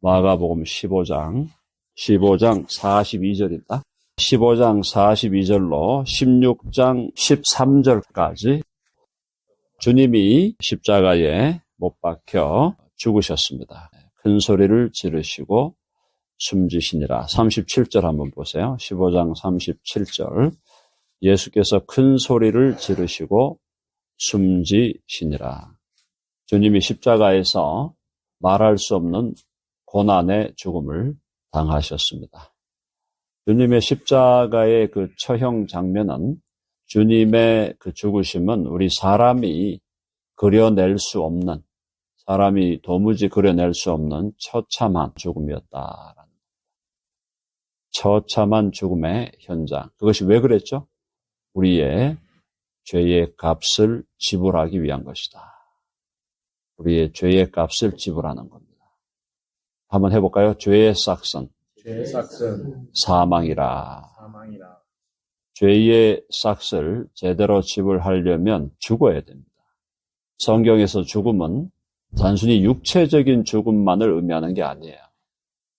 마가복음 15장 42절이다. 15장 42절로 16장 13절까지 주님이 십자가에 못 박혀 죽으셨습니다. 큰 소리를 지르시고 숨지시니라. 37절 한번 보세요. 15장 37절. 예수께서 큰 소리를 지르시고 숨지시니라. 주님이 십자가에서 말할 수 없는 고난의 죽음을 당하셨습니다. 주님의 십자가의 그 처형 장면은, 주님의 그 죽으심은 우리 사람이 그려낼 수 없는, 사람이 도무지 그려낼 수 없는 처참한 죽음이었다라는, 처참한 죽음의 현장. 그것이 왜 그랬죠? 우리의 죄의 값을 지불하기 위한 것이다. 우리의 죄의 값을 지불하는 겁니다. 한번 해볼까요? 죄의 싹은 사망이라. 죄의 싹을 제대로 지불하려면 죽어야 됩니다. 성경에서 죽음은 단순히 육체적인 죽음만을 의미하는 게 아니에요.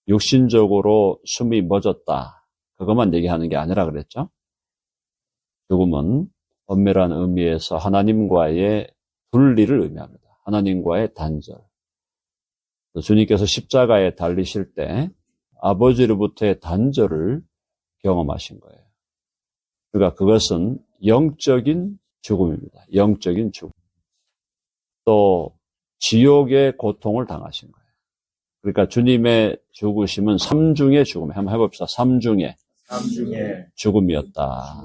육신적으로 숨이 멎었다, 그것만 얘기하는 게 아니라 그랬죠. 죽음은 엄밀한 의미에서 하나님과의 분리를 의미합니다. 하나님과의 단절. 주님께서 십자가에 달리실 때 아버지로부터의 단절을 경험하신 거예요. 그러니까 그것은 영적인 죽음입니다. 영적인 죽음. 또 지옥의 고통을 당하신 거예요. 그러니까 주님의 죽으심은 삼중의 죽음. 한번 해봅시다. 삼중의 죽음이었다.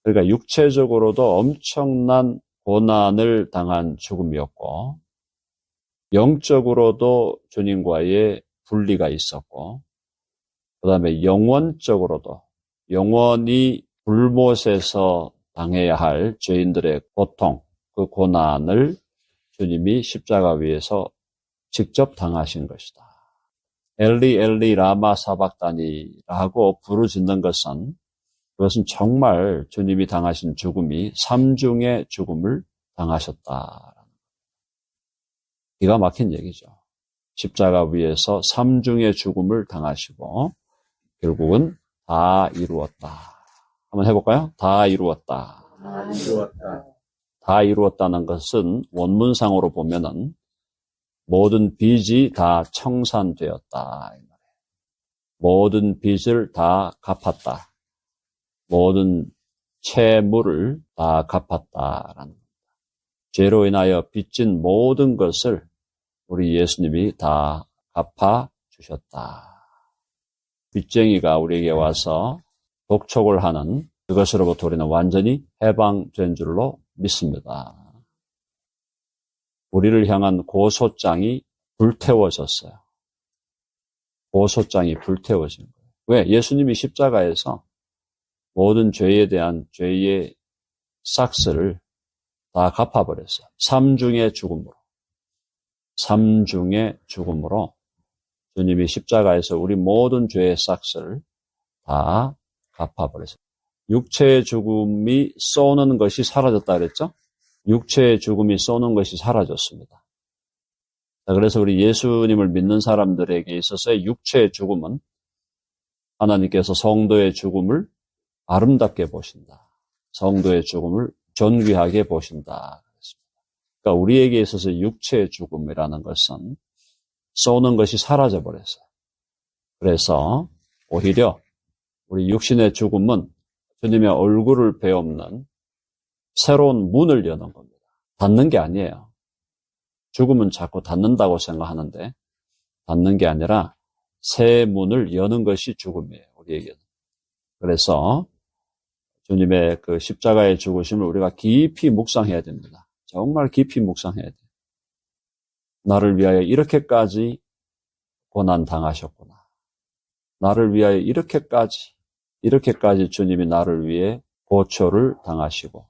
그러니까 육체적으로도 엄청난 고난을 당한 죽음이었고, 영적으로도 주님과의 분리가 있었고, 그 다음에 영원적으로도 영원히 불못에서 당해야 할 죄인들의 고통, 그 고난을 주님이 십자가 위에서 직접 당하신 것이다. 엘리 엘리 라마 사박다니라고 부르짖는 것은, 그것은 정말 주님이 당하신 죽음이 삼중의 죽음을 당하셨다. 기가 막힌 얘기죠. 십자가 위에서 삼중의 죽음을 당하시고 결국은 다 이루었다. 한번 해볼까요? 다 이루었다. 다 이루었다는 것은 원문상으로 보면은 모든 빚이 다 청산되었다. 모든 빚을 다 갚았다. 모든 채무를 다 갚았다라는, 죄로 인하여 빚진 모든 것을 우리 예수님이 다 갚아주셨다. 빚쟁이가 우리에게 와서 독촉을 하는 그것으로부터 우리는 완전히 해방된 줄로 믿습니다. 우리를 향한 고소장이 불태워졌어요. 고소장이 불태워진 거예요. 왜? 예수님이 십자가에서 모든 죄에 대한 죄의 싹스를 다 갚아버렸어요. 삼중의 죽음으로. 삼중의 죽음으로 주님이 십자가에서 우리 모든 죄의 싹스를 다 갚아버렸어요. 육체의 죽음이 쏘는 것이 사라졌다 그랬죠? 육체의 죽음이 쏘는 것이 사라졌습니다. 그래서 우리 예수님을 믿는 사람들에게 있어서의 육체의 죽음은 하나님께서 성도의 죽음을 아름답게 보신다. 성도의 죽음을 존귀하게 보신다. 그러니까 우리에게 있어서 육체의 죽음이라는 것은 쏘는 것이 사라져버렸어요. 그래서 오히려 우리 육신의 죽음은 주님의 얼굴을 베없는 새로운 문을 여는 겁니다. 닫는 게 아니에요. 죽음은 자꾸 닫는다고 생각하는데 닫는 게 아니라 새 문을 여는 것이 죽음이에요. 우리에게는. 그래서 주님의 그 십자가의 죽으심을 우리가 깊이 묵상해야 됩니다. 정말 깊이 묵상해야 돼요. 나를 위하여 이렇게까지 고난 당하셨구나. 나를 위하여 이렇게까지 주님이 나를 위해 고초를 당하시고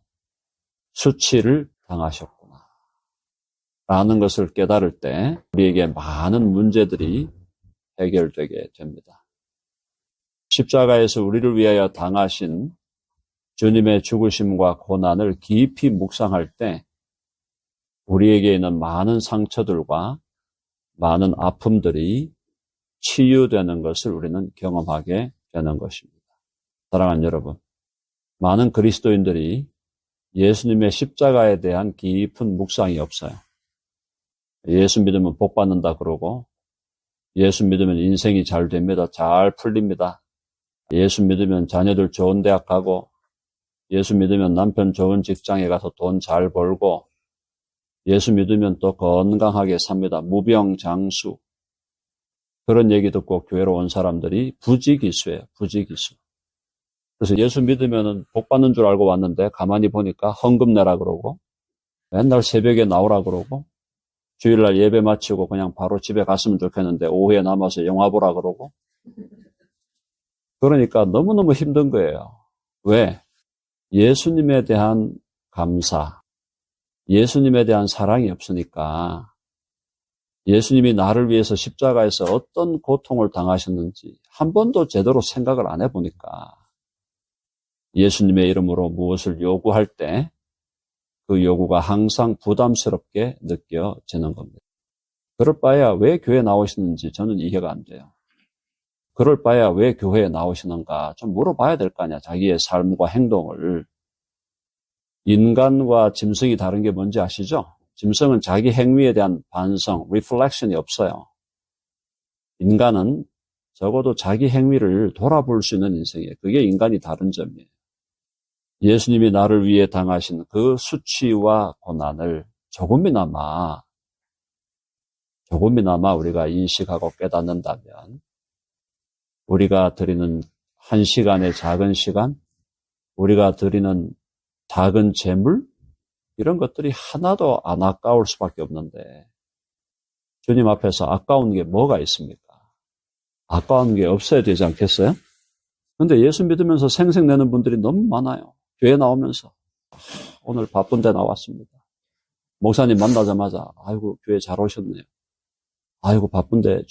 수치를 당하셨구나. 라는 것을 깨달을 때 우리에게 많은 문제들이 해결되게 됩니다. 십자가에서 우리를 위하여 당하신 주님의 죽으심과 고난을 깊이 묵상할 때 우리에게 있는 많은 상처들과 많은 아픔들이 치유되는 것을 우리는 경험하게 되는 것입니다. 사랑하는 여러분, 많은 그리스도인들이 예수님의 십자가에 대한 깊은 묵상이 없어요. 예수 믿으면 복 받는다 그러고, 예수 믿으면 인생이 잘 됩니다. 잘 풀립니다. 예수 믿으면 자녀들 좋은 대학 가고, 예수 믿으면 남편 좋은 직장에 가서 돈 잘 벌고, 예수 믿으면 또 건강하게 삽니다. 무병장수. 그런 얘기 듣고 교회로 온 사람들이 부지기수예요. 부지기수. 그래서 예수 믿으면 복 받는 줄 알고 왔는데 가만히 보니까 헌금 내라 그러고, 맨날 새벽에 나오라 그러고, 주일날 예배 마치고 그냥 바로 집에 갔으면 좋겠는데 오후에 남아서 영화 보라 그러고. 그러니까 너무너무 힘든 거예요. 왜? 예수님에 대한 감사, 예수님에 대한 사랑이 없으니까, 예수님이 나를 위해서 십자가에서 어떤 고통을 당하셨는지 한 번도 제대로 생각을 안 해보니까, 예수님의 이름으로 무엇을 요구할 때 그 요구가 항상 부담스럽게 느껴지는 겁니다. 그럴 바에야 왜 교회에 나오시는지 저는 이해가 안 돼요. 그럴 바에야 왜 교회에 나오시는가 좀 물어봐야 될 거 아니야. 자기의 삶과 행동을. 인간과 짐승이 다른 게 뭔지 아시죠? 짐승은 자기 행위에 대한 반성, 리플렉션이 없어요. 인간은 적어도 자기 행위를 돌아볼 수 있는 인생이에요. 그게 인간이 다른 점이에요. 예수님이 나를 위해 당하신 그 수치와 고난을 조금이나마 우리가 인식하고 깨닫는다면, 우리가 드리는 한 시간의 작은 시간, 우리가 드리는 작은 재물, 이런 것들이 하나도 안 아까울 수밖에 없는데, 주님 앞에서 아까운 게 뭐가 있습니까? 아까운 게 없어야 되지 않겠어요? 근데 예수 믿으면서 생색내는 분들이 너무 많아요. 교회 나오면서. 오늘 바쁜데 나왔습니다. 목사님 만나자마자, 아이고, 교회 잘 오셨네요. 아이고, 바쁜데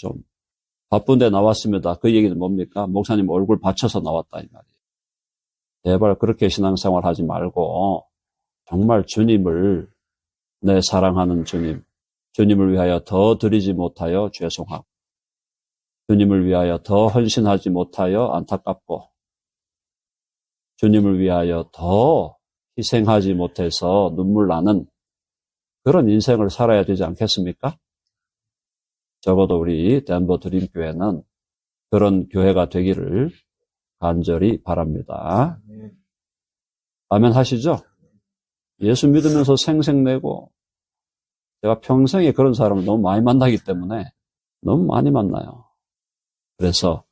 나왔습니다. 그 얘기는 뭡니까? 목사님 얼굴 받쳐서 나왔다, 이 말이에요. 제발 그렇게 신앙생활 하지 말고, 정말 주님을, 내 사랑하는 주님을 위하여 더 드리지 못하여 죄송하고, 주님을 위하여 더 헌신하지 못하여 안타깝고, 주님을 위하여 더 희생하지 못해서 눈물 나는 그런 인생을 살아야 되지 않겠습니까? 적어도 우리 덴버 드림교회는 그런 교회가 되기를 간절히 바랍니다. 아멘 하시죠? 예수 믿으면서 생색내고, 제가 평생에 그런 사람을 너무 많이 만나기 때문에 너무 많이 만나요. 그래서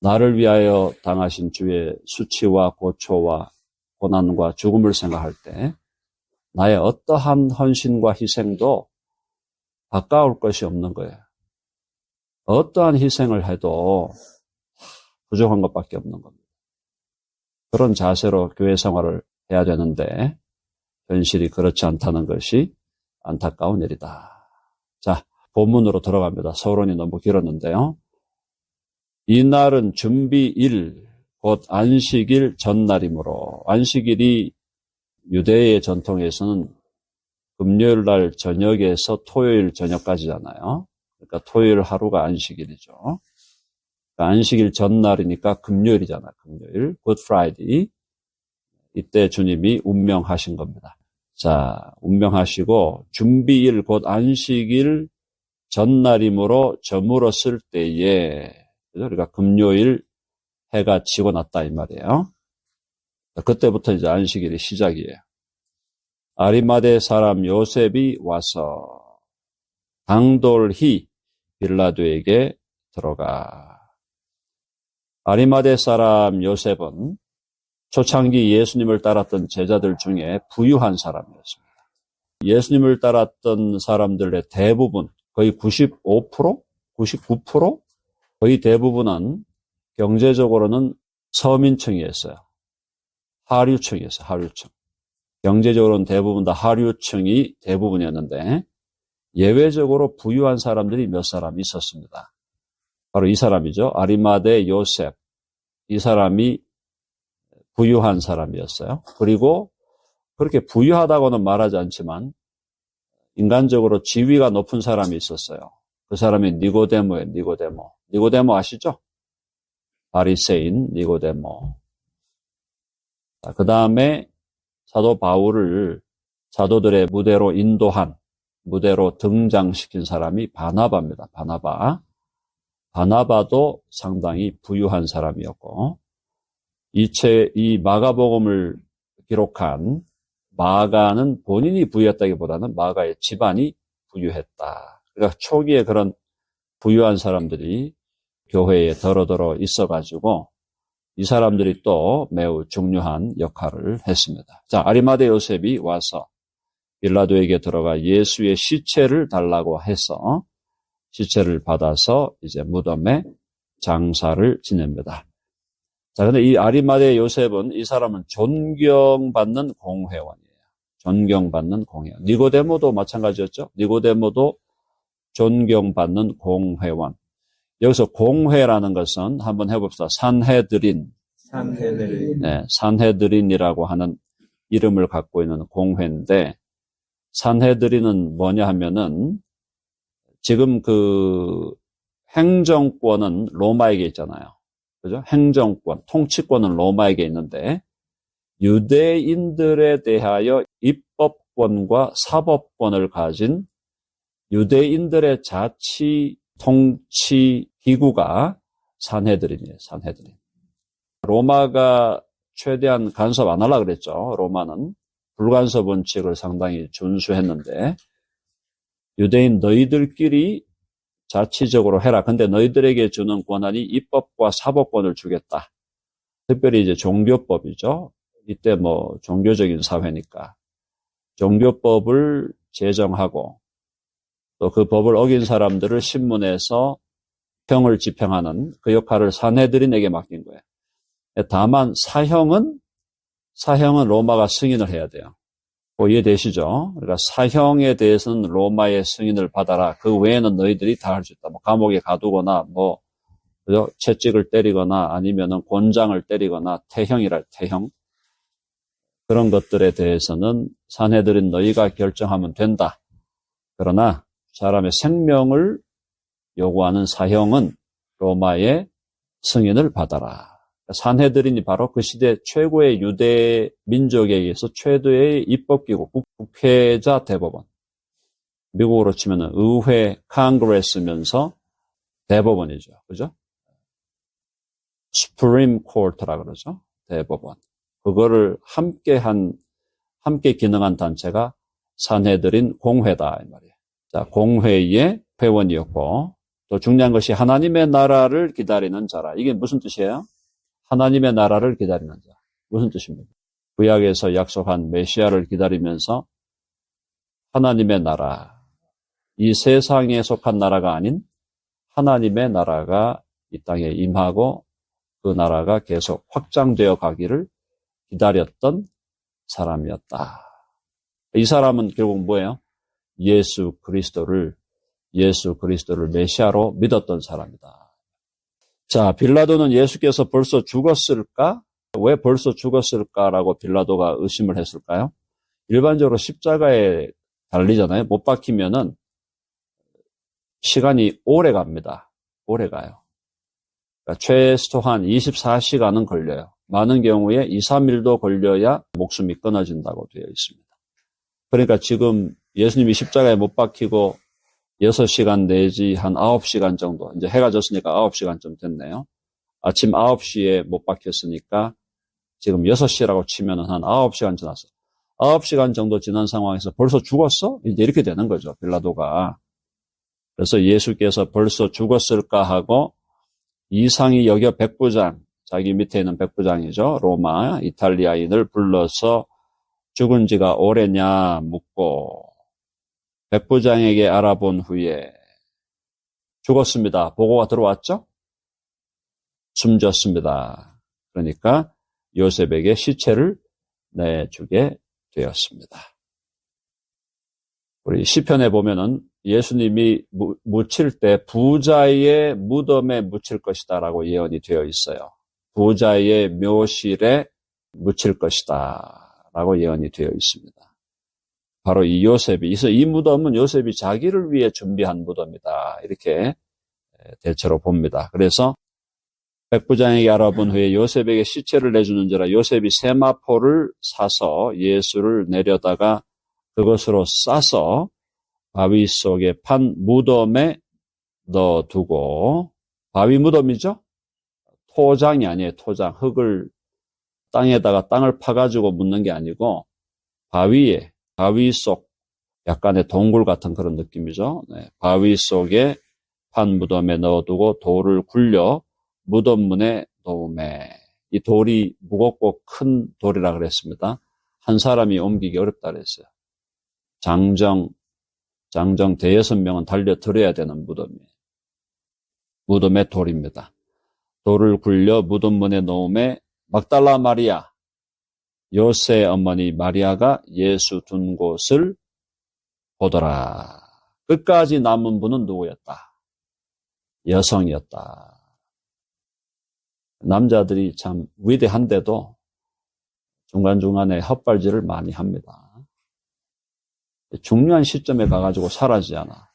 나를 위하여 당하신 주의 수치와 고초와 고난과 죽음을 생각할 때 나의 어떠한 헌신과 희생도 가까울 것이 없는 거예요. 어떠한 희생을 해도 부족한 것밖에 없는 겁니다. 그런 자세로 교회 생활을 해야 되는데 현실이 그렇지 않다는 것이 안타까운 일이다. 자, 본문으로 들어갑니다. 서론이 너무 길었는데요. 이날은 준비일, 곧 안식일 전날이므로, 안식일이 유대의 전통에서는 금요일 날 저녁에서 토요일 저녁까지잖아요. 그러니까 토요일 하루가 안식일이죠. 그러니까 안식일 전날이니까 금요일이잖아요. 금요일, 굿 프라이데이. 이때 주님이 운명하신 겁니다. 자, 운명하시고 준비일, 곧 안식일 전날이므로 저물었을 때에, 그러니까 금요일 해가 지고 났다 이 말이에요. 그때부터 이제 안식일이 시작이에요. 아리마대 사람 요셉이 와서 당돌히 빌라도에게 들어가. 아리마대 사람 요셉은 초창기 예수님을 따랐던 제자들 중에 부유한 사람이었습니다. 예수님을 따랐던 사람들의 대부분, 거의 95%? 99%? 거의 대부분은 경제적으로는 서민층이었어요. 하류층이었어요. 하류층. 경제적으로는 대부분 다 하류층이 대부분이었는데 예외적으로 부유한 사람들이 몇 사람 있었습니다. 바로 이 사람이죠. 아리마대 요셉. 이 사람이 부유한 사람이었어요. 그리고 그렇게 부유하다고는 말하지 않지만 인간적으로 지위가 높은 사람이 있었어요. 그 사람이 니고데모예요. 니고데모. 니고데모 아시죠? 바리새인 니고데모. 그 다음에 사도 바울을 사도들의 무대로 인도한, 무대로 등장시킨 사람이 바나바입니다. 바나바. 바나바도 상당히 부유한 사람이었고, 이 마가복음을 기록한 마가는 본인이 부유했다기보다는 마가의 집안이 부유했다. 그러니까 초기에 그런 부유한 사람들이 교회에 더러더러 있어가지고 이 사람들이 또 매우 중요한 역할을 했습니다. 자, 아리마대 요셉이 와서 빌라도에게 들어가 예수의 시체를 달라고 해서 시체를 받아서 이제 무덤에 장사를 지냅니다. 자, 근데 이 아리마대 요셉은 이 사람은 존경받는 공회원이에요. 존경받는 공회원. 니고데모도 마찬가지였죠. 니고데모도 존경받는 공회원. 여기서 공회라는 것은 한번 해봅시다. 산헤드린. 네, 산헤드린이라고 하는 이름을 갖고 있는 공회인데, 산헤드린은 뭐냐 하면은 지금 그 행정권은 로마에게 있잖아요. 그죠? 행정권, 통치권은 로마에게 있는데 유대인들에 대하여 입법권과 사법권을 가진 유대인들의 자치 통치 기구가 산헤드린이에요. 산헤드린. 로마가 최대한 간섭 안 하려고 그랬죠. 로마는 불간섭 원칙을 상당히 준수했는데 유대인 너희들끼리 자치적으로 해라. 근데 너희들에게 주는 권한이 입법과 사법권을 주겠다. 특별히 이제 종교법이죠. 이때 뭐 종교적인 사회니까 종교법을 제정하고 또 그 법을 어긴 사람들을 신문에서 형을 집행하는 그 역할을 산헤드린에게 맡긴 거예요. 다만 사형은 로마가 승인을 해야 돼요. 이해되시죠? 그러니까 사형에 대해서는 로마의 승인을 받아라. 그 외에는 너희들이 다 할 수 있다. 뭐 감옥에 가두거나 뭐 채찍을 때리거나 아니면은 곤장을 때리거나 태형 그런 것들에 대해서는 산헤드린 너희가 결정하면 된다. 그러나 사람의 생명을 요구하는 사형은 로마의 승인을 받아라. 산헤드린이 바로 그 시대 최고의 유대 민족에 의해서 최대의 입법기구, 국회자 대법원. 미국으로 치면 의회, 컨그레스면서 대법원이죠. 그죠? Supreme Court라 그러죠. 대법원. 그거를 함께 기능한 단체가 산헤드린 공회다. 이 말이에요. 자, 공회의 회원이었고, 또 중요한 것이 하나님의 나라를 기다리는 자라. 이게 무슨 뜻이에요? 하나님의 나라를 기다리는 자. 무슨 뜻입니까? 구약에서 약속한 메시아를 기다리면서 하나님의 나라, 이 세상에 속한 나라가 아닌 하나님의 나라가 이 땅에 임하고 그 나라가 계속 확장되어 가기를 기다렸던 사람이었다. 이 사람은 결국 뭐예요? 예수 그리스도를 메시아로 믿었던 사람이다. 자, 빌라도는 예수께서 벌써 죽었을까? 왜 벌써 죽었을까라고 빌라도가 의심을 했을까요? 일반적으로 십자가에 달리잖아요. 못 박히면은 시간이 오래 갑니다. 오래 가요. 그러니까 최소한 24시간은 걸려요. 많은 경우에 2, 3일도 걸려야 목숨이 끊어진다고 되어 있습니다. 그러니까 지금 예수님이 십자가에 못 박히고 6시간 내지 한 9시간 정도, 이제 해가 졌으니까 9시간쯤 됐네요. 아침 9시에 못 박혔으니까 지금 6시라고 치면 한 9시간 지났어. 9시간 정도 지난 상황에서 벌써 죽었어? 이제 이렇게 되는 거죠, 빌라도가. 그래서 예수께서 벌써 죽었을까 하고 이상히 여겨 백부장, 자기 밑에 있는 백부장이죠. 로마, 이탈리아인을 불러서 죽은 지가 오래냐 묻고 백부장에게 알아본 후에 죽었습니다. 보고가 들어왔죠? 숨졌습니다. 그러니까 요셉에게 시체를 내주게 되었습니다. 우리 시편에 보면은 예수님이 묻힐 때 부자의 무덤에 묻힐 것이다 라고 예언이 되어 있어요. 부자의 묘실에 묻힐 것이다 라고 예언이 되어 있습니다. 바로 이 요셉이, 그래서 이 무덤은 요셉이 자기를 위해 준비한 무덤이다. 이렇게 대체로 봅니다. 그래서 백부장에게 알아본 후에 요셉에게 시체를 내주는지라 요셉이 세마포를 사서 예수를 내려다가 그것으로 싸서 바위 속에 판 무덤에 넣어두고, 바위 무덤이죠? 토장이 아니에요. 토장. 흙을 땅에다가 땅을 파가지고 묻는 게 아니고 바위에, 바위 속 약간의 동굴 같은 그런 느낌이죠. 네, 바위 속에 판 무덤에 넣어두고 돌을 굴려 무덤 문에 놓음에. 이 돌이 무겁고 큰 돌이라 그랬습니다. 한 사람이 옮기기 어렵다 그랬어요. 장정 대여섯 명은 달려들어야 되는 무덤이에요. 무덤의 돌입니다. 돌을 굴려 무덤 문에 놓음에 막달라 마리아, 요새 어머니 마리아가 예수 둔 곳을 보더라. 끝까지 남은 분은 누구였다? 여성이었다. 남자들이 참 위대한데도 중간중간에 헛발질을 많이 합니다. 중요한 시점에 가가지고 사라지지 않아.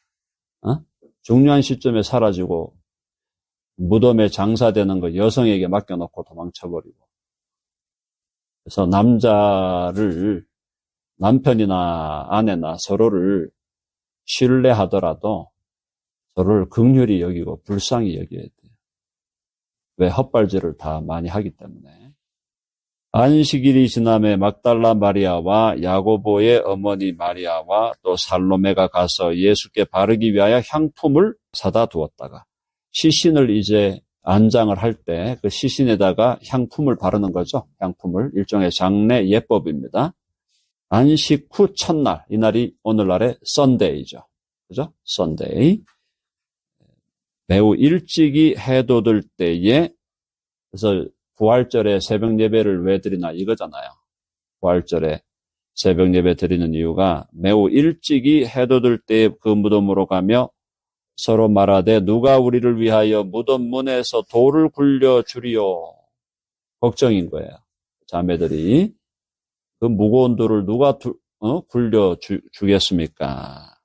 중요한 시점에 사라지고 무덤에 장사되는 거 여성에게 맡겨놓고 도망쳐버리고. 그래서 남편이나 아내나 서로를 신뢰하더라도 서로를 긍휼히 여기고 불쌍히 여겨야 돼요. 왜? 헛발질을 다 많이 하기 때문에. 안식일이 지남에 막달라 마리아와 야고보의 어머니 마리아와 또 살로메가 가서 예수께 바르기 위하여 향품을 사다 두었다가 시신을 이제 안장을 할 때 그 시신에다가 향품을 바르는 거죠. 향품을. 일종의 장례 예법입니다. 안식 후 첫날, 이날이 오늘날의 썬데이죠. 그죠? 썬데이. 매우 일찍이 해돋을 때에, 그래서 부활절에 새벽 예배를 왜 드리나 이거잖아요. 부활절에 새벽 예배 드리는 이유가 매우 일찍이 해돋을 때에 그 무덤으로 가며 서로 말하되 누가 우리를 위하여 무덤 문에서 돌을 굴려 주리요. 걱정인 거예요. 자매들이 그 무거운 돌을 누가 굴려 주겠습니까?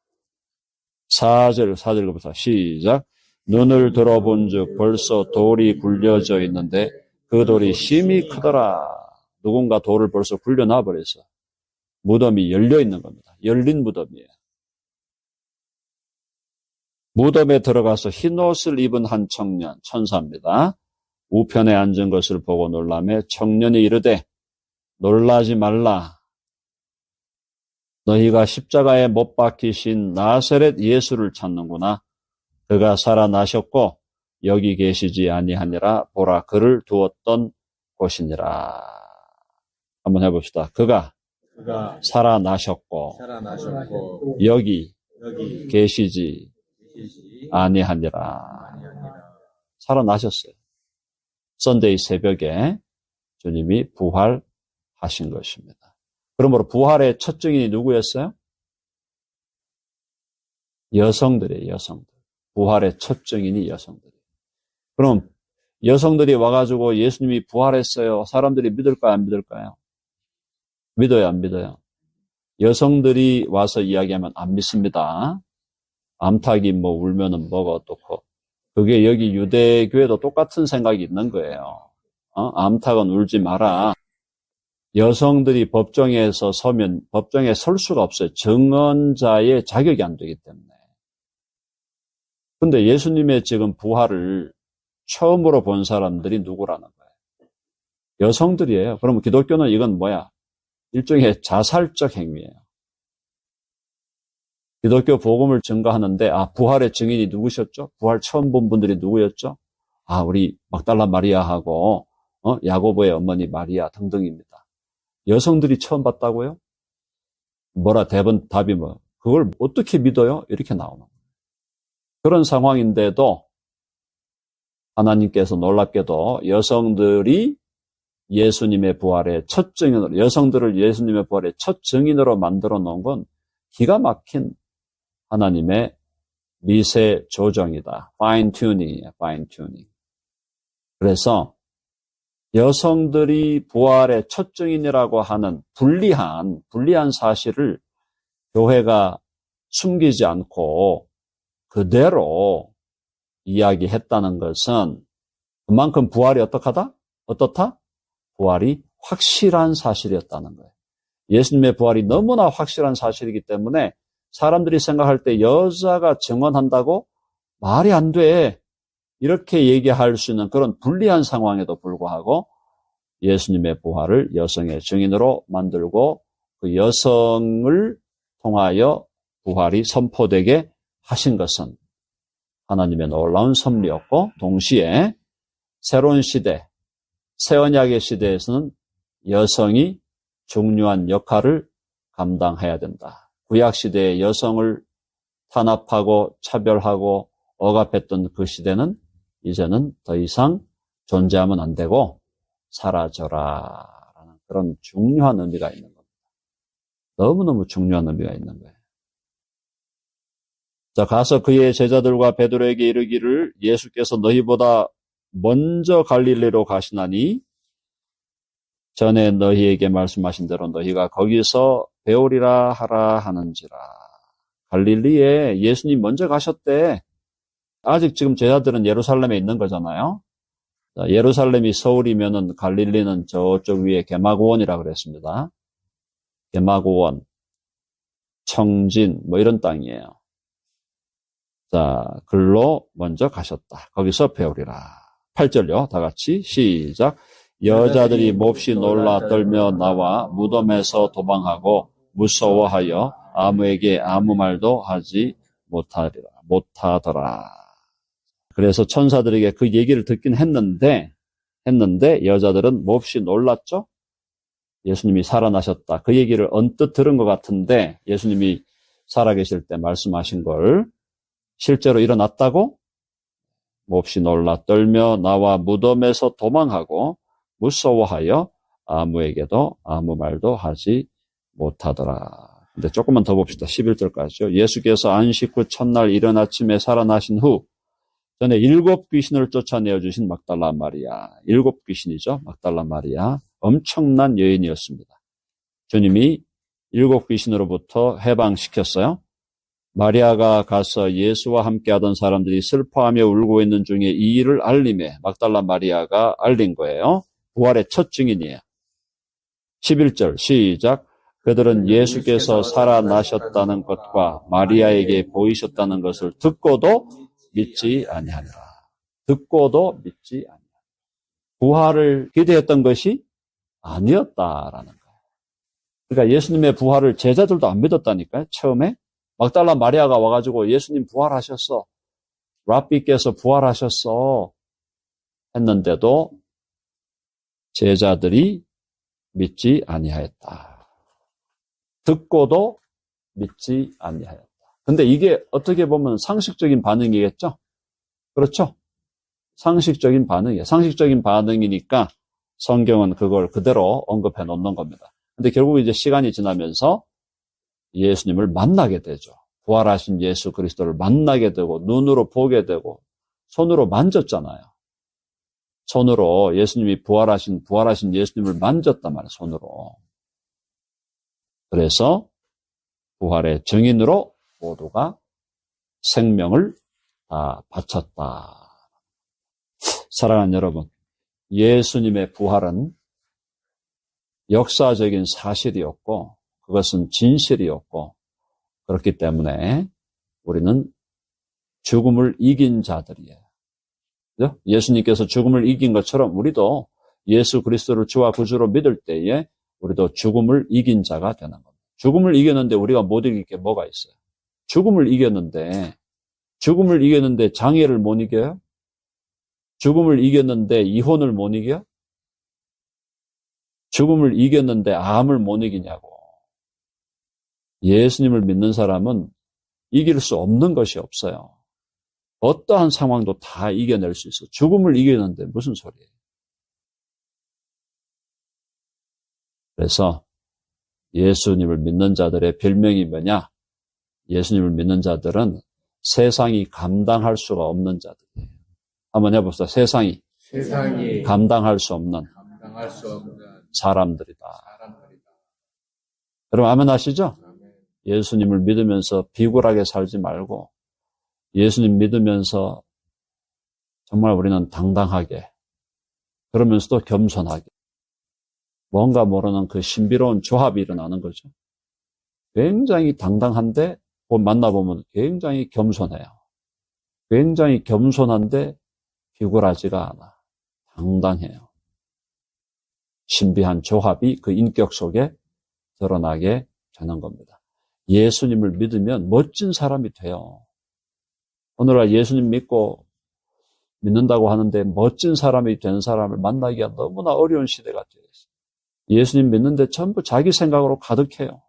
4절부터 시작. 눈을 들어본 즉 벌써 돌이 굴려져 있는데 그 돌이 심히 크더라. 누군가 돌을 벌써 굴려놔 버렸어. 무덤이 열려 있는 겁니다. 열린 무덤이에요. 무덤에 들어가서 흰 옷을 입은 한 청년, 천사입니다. 우편에 앉은 것을 보고 놀라매 청년이 이르되 놀라지 말라. 너희가 십자가에 못 박히신 나사렛 예수를 찾는구나. 그가 살아나셨고 여기 계시지 아니하니라. 보라, 그를 두었던 곳이니라. 한번 해봅시다. 그가 살아나셨고 여기 계시지 아니하니라. 살아나셨어요. 썬데이 새벽에 주님이 부활하신 것입니다. 그러므로 부활의 첫 증인이 누구였어요? 여성들이에요. 여성들. 부활의 첫 증인이 여성들이에요. 그럼 여성들이 와가지고 예수님이 부활했어요. 사람들이 믿을까요? 안 믿을까요? 믿어요? 안 믿어요? 여성들이 와서 이야기하면 안 믿습니다. 암탉이 뭐 울면은 뭐가 어떻고. 그게 여기 유대교회도 똑같은 생각이 있는 거예요. 암탉은 울지 마라. 여성들이 법정에서 서면 법정에 설 수가 없어요. 증언자의 자격이 안 되기 때문에. 근데 예수님의 지금 부활을 처음으로 본 사람들이 누구라는 거예요? 여성들이에요. 그러면 기독교는 이건 뭐야? 일종의 자살적 행위예요. 기독교 복음을 증거하는데 부활의 증인이 누구셨죠? 부활 처음 본 분들이 누구였죠? 우리 막달라 마리아하고 야고보의 어머니 마리아 등등입니다. 여성들이 처음 봤다고요? 답이 뭐? 그걸 어떻게 믿어요? 이렇게 나오는 거예요. 그런 상황인데도 하나님께서 놀랍게도 여성들이 예수님의 부활의 첫 증인으로, 여성들을 예수님의 부활의 첫 증인으로 만들어 놓은 건 기가 막힌 하나님의 미세 조정이다. 파인 튜닝이에요. 파인 튜닝. 그래서 여성들이 부활의 첫 증인이라고 하는 불리한 사실을 교회가 숨기지 않고 그대로 이야기했다는 것은 그만큼 부활이 어떻다? 부활이 확실한 사실이었다는 거예요. 예수님의 부활이 너무나 확실한 사실이기 때문에 사람들이 생각할 때 여자가 증언한다고 말이 안 돼. 이렇게 얘기할 수 있는 그런 불리한 상황에도 불구하고 예수님의 부활을 여성의 증인으로 만들고 그 여성을 통하여 부활이 선포되게 하신 것은 하나님의 놀라운 섭리였고 동시에 새로운 시대, 새 언약의 시대에서는 여성이 중요한 역할을 감당해야 된다. 구약 시대의 여성을 탄압하고 차별하고 억압했던 그 시대는 이제는 더 이상 존재하면 안 되고 사라져라라는 그런 중요한 의미가 있는 겁니다. 너무너무 중요한 의미가 있는 거예요. 자, 가서 그의 제자들과 베드로에게 이르기를 예수께서 너희보다 먼저 갈릴리로 가시나니 전에 너희에게 말씀하신 대로 너희가 거기서 배우리라 하라 하는지라. 갈릴리에 예수님 먼저 가셨대. 아직 지금 제자들은 예루살렘에 있는 거잖아요. 자, 예루살렘이 서울이면은 갈릴리는 저쪽 위에 게마고원이라 그랬습니다. 게마고원, 청진 뭐 이런 땅이에요. 자, 글로 먼저 가셨다. 거기서 배우리라. 8절요. 다 같이 시작. 여자들이 몹시 놀라 떨며 나와 무덤에서 도망하고 무서워하여 아무에게 아무 말도 하지 못하더라. 그래서 천사들에게 그 얘기를 듣긴 했는데 여자들은 몹시 놀랐죠? 예수님이 살아나셨다. 그 얘기를 언뜻 들은 것 같은데 예수님이 살아계실 때 말씀하신 걸 실제로 일어났다고? 몹시 놀라 떨며 나와 무덤에서 도망하고 무서워하여 아무에게도 아무 말도 하지 못하더라. 근데 조금만 더 봅시다. 11절까지요. 예수께서 안식 후 첫날 이른 아침에 살아나신 후 전에 7 귀신을 쫓아내어 주신 막달라 마리아. 7 귀신이죠. 막달라 마리아. 엄청난 여인이었습니다. 주님이 7 귀신으로부터 해방시켰어요. 마리아가 가서 예수와 함께하던 사람들이 슬퍼하며 울고 있는 중에 이 일을 알림에 막달라 마리아가 알린 거예요. 부활의 첫 증인이에요. 11절 시작. 그들은 예수께서 살아나셨다는 것과 마리아에게 보이셨다는 것을 듣고도 믿지 아니하니라. 듣고도 믿지 아니하니라. 부활을 기대했던 것이 아니었다라는 거예요. 그러니까 예수님의 부활을 제자들도 안 믿었다니까요. 처음에 막달라 마리아가 와가지고 예수님 부활하셨어. 랍비께서 부활하셨어. 했는데도 제자들이 믿지 아니하였다. 듣고도 믿지 아니하였다. 근데 이게 어떻게 보면 상식적인 반응이겠죠? 그렇죠? 상식적인 반응이에요. 상식적인 반응이니까 성경은 그걸 그대로 언급해 놓는 겁니다. 근데 결국 이제 시간이 지나면서 예수님을 만나게 되죠. 부활하신 예수 그리스도를 만나게 되고 눈으로 보게 되고 손으로 만졌잖아요. 손으로 예수님이 부활하신 예수님을 만졌단 말이에요. 손으로. 그래서 부활의 증인으로 모두가 생명을 다 바쳤다. 사랑하는 여러분, 예수님의 부활은 역사적인 사실이었고 그것은 진실이었고 그렇기 때문에 우리는 죽음을 이긴 자들이에요. 그죠? 예수님께서 죽음을 이긴 것처럼 우리도 예수 그리스도를 주와 구주로 믿을 때에 우리도 죽음을 이긴 자가 되는 겁니다. 죽음을 이겼는데 우리가 못 이길 게 뭐가 있어요? 죽음을 이겼는데 장애를 못 이겨요? 죽음을 이겼는데 이혼을 못 이겨요? 죽음을 이겼는데 암을 못 이기냐고. 예수님을 믿는 사람은 이길 수 없는 것이 없어요. 어떠한 상황도 다 이겨낼 수 있어. 죽음을 이겼는데 무슨 소리예요? 그래서 예수님을 믿는 자들의 별명이 뭐냐? 예수님을 믿는 자들은 세상이 감당할 수가 없는 자들이에요. 한번 해봅시다. 세상이 감당할 수 없는 사람들이다. 여러분 아멘 하시죠? 예수님을 믿으면서 비굴하게 살지 말고 예수님 믿으면서 정말 우리는 당당하게 그러면서도 겸손하게 뭔가 모르는 그 신비로운 조합이 일어나는 거죠. 굉장히 당당한데 만나보면 굉장히 겸손해요. 굉장히 겸손한데 비굴하지가 않아. 당당해요. 신비한 조합이 그 인격 속에 드러나게 되는 겁니다. 예수님을 믿으면 멋진 사람이 돼요. 오늘날 예수님 믿는다고 하는데 멋진 사람이 된 사람을 만나기가 너무나 어려운 시대가 되어 있어요. 예수님 믿는데 전부 자기 생각으로 가득해요.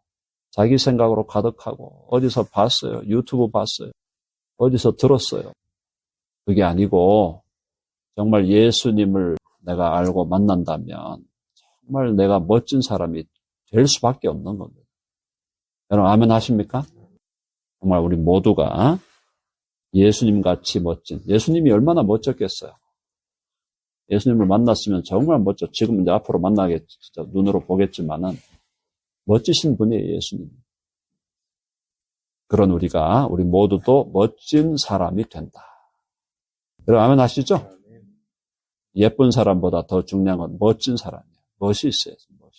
자기 생각으로 가득하고 어디서 봤어요. 유튜브 봤어요. 어디서 들었어요. 그게 아니고 정말 예수님을 내가 알고 만난다면 정말 내가 멋진 사람이 될 수밖에 없는 겁니다. 여러분 아멘 하십니까? 정말 우리 모두가 예수님같이 멋진, 예수님이 얼마나 멋졌겠어요. 예수님을 만났으면 정말 멋져. 지금 이제 앞으로 만나겠죠. 눈으로 보겠지만은 멋지신 분이에요, 예수님. 그런 우리 모두도 멋진 사람이 된다. 여러분 아멘 하시죠? 예쁜 사람보다 더 중요한 건 멋진 사람이에요. 멋이 있어야지, 멋이.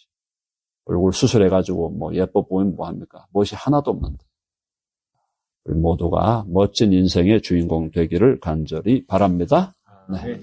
얼굴 수술해가지고 뭐 예뻐 보이면 뭐합니까? 멋이 하나도 없는데. 우리 모두가 멋진 인생의 주인공 되기를 간절히 바랍니다. 네.